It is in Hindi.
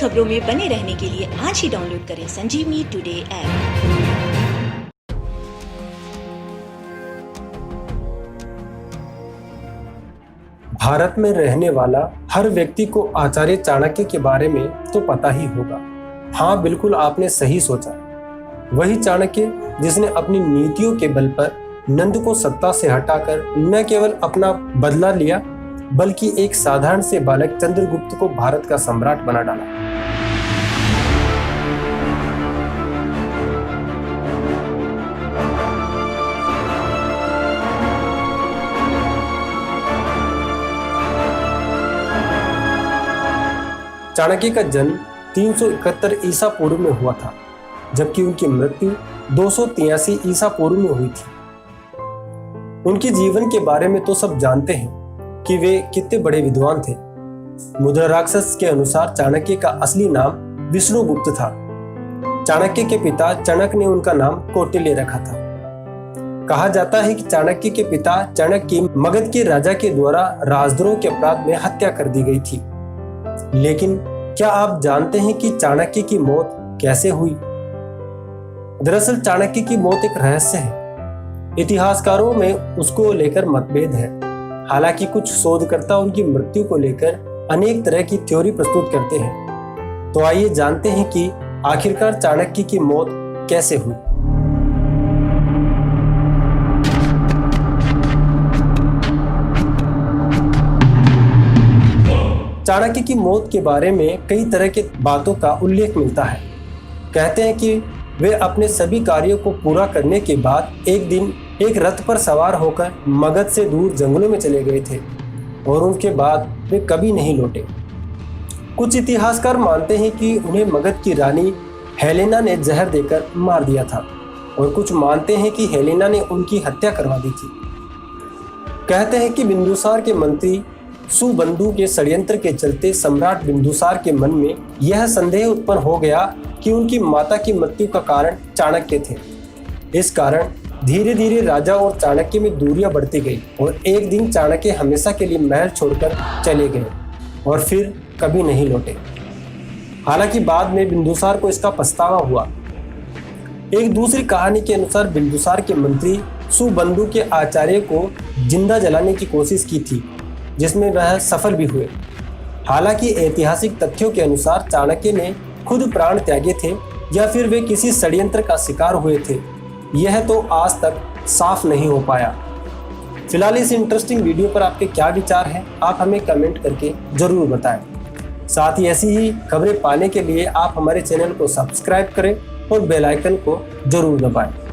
खबरों में बने रहने के लिए आज ही डाउनलोड करें संजीवनी टुडे ऐप। भारत में रहने वाला हर व्यक्ति को आचार्य चाणक्य के बारे में तो पता ही होगा। हाँ, बिल्कुल आपने सही सोचा। वही चाणक्य जिसने अपनी नीतियों के बल पर नंद को सत्ता से हटाकर न केवल अपना बदला लिया बल्कि एक साधारण से बालक चंद्रगुप्त को भारत का सम्राट बना डाला। चाणक्य का जन्म 371 ईसा पूर्व में हुआ था, जबकि उनकी मृत्यु 283 ईसा पूर्व में हुई थी। उनके जीवन के बारे में तो सब जानते हैं कि वे कितने बड़े विद्वान थे। मुद्रा राक्षस के अनुसार चाणक्य का असली नाम विष्णुगुप्त था। चाणक्य के पिता चणक ने उनका नाम कौटिल्य रखा था। कहा जाता है कि चाणक्य के पिता चणक की मगध के राजा के द्वारा राजद्रोह के अपराध में हत्या कर दी गई थी। लेकिन क्या आप जानते हैं कि चाणक्य की मौत कैसे हुई? दरअसल चाणक्य की मौत एक रहस्य है। इतिहासकारों में उसको लेकर मतभेद है। हालांकि कुछ शोधकर्ता उनकी मृत्यु को लेकर अनेक तरह की थ्योरी प्रस्तुत करते हैं। तो आइए जानते हैं कि आखिरकार चाणक्य की मौत कैसे हुई। चाणक्य की मौत के बारे में कई तरह के बातों का उल्लेख मिलता है। कहते हैं कि वे अपने सभी कार्यों को पूरा करने के बाद एक दिन एक रथ पर सवार होकर मगध से दूर जंगलों में चले गए थे और उनके बाद वे कभी नहीं लौटे। कुछ इतिहासकार मानते हैं कि उन्हें मगध की रानी हेलेना ने जहर देकर मार दिया था और कुछ मानते हैं कि हेलेना ने उनकी हत्या करवा दी थी। कहते हैं कि बिंदुसार के मंत्री सुबंधु के षड्यंत्र के चलते सम्राट बिंदुसार के मन में यह संदेह उत्पन्न हो गया कि उनकी माता की मृत्यु का कारण चाणक्य थे। इस कारण धीरे धीरे राजा और चाणक्य में दूरियां बढ़ती गई और एक दिन चाणक्य हमेशा के लिए महल छोड़कर चले गए और फिर कभी नहीं लौटे। हालांकि बाद में बिंदुसार को इसका पछतावा हुआ। एक दूसरी कहानी के अनुसार बिंदुसार के मंत्री सुबंधु के आचार्य को जिंदा जलाने की कोशिश की थी, जिसमें वह सफल भी हुए। हालांकि ऐतिहासिक तथ्यों के अनुसार चाणक्य ने खुद प्राण त्यागे थे या फिर वे किसी षड्यंत्र का शिकार हुए थे, यह तो आज तक साफ नहीं हो पाया। फिलहाल इस इंटरेस्टिंग वीडियो पर आपके क्या विचार हैं, आप हमें कमेंट करके जरूर बताएं। साथ ही ऐसी ही खबरें पाने के लिए आप हमारे चैनल को सब्सक्राइब करें और बेल आइकन को जरूर दबाएं।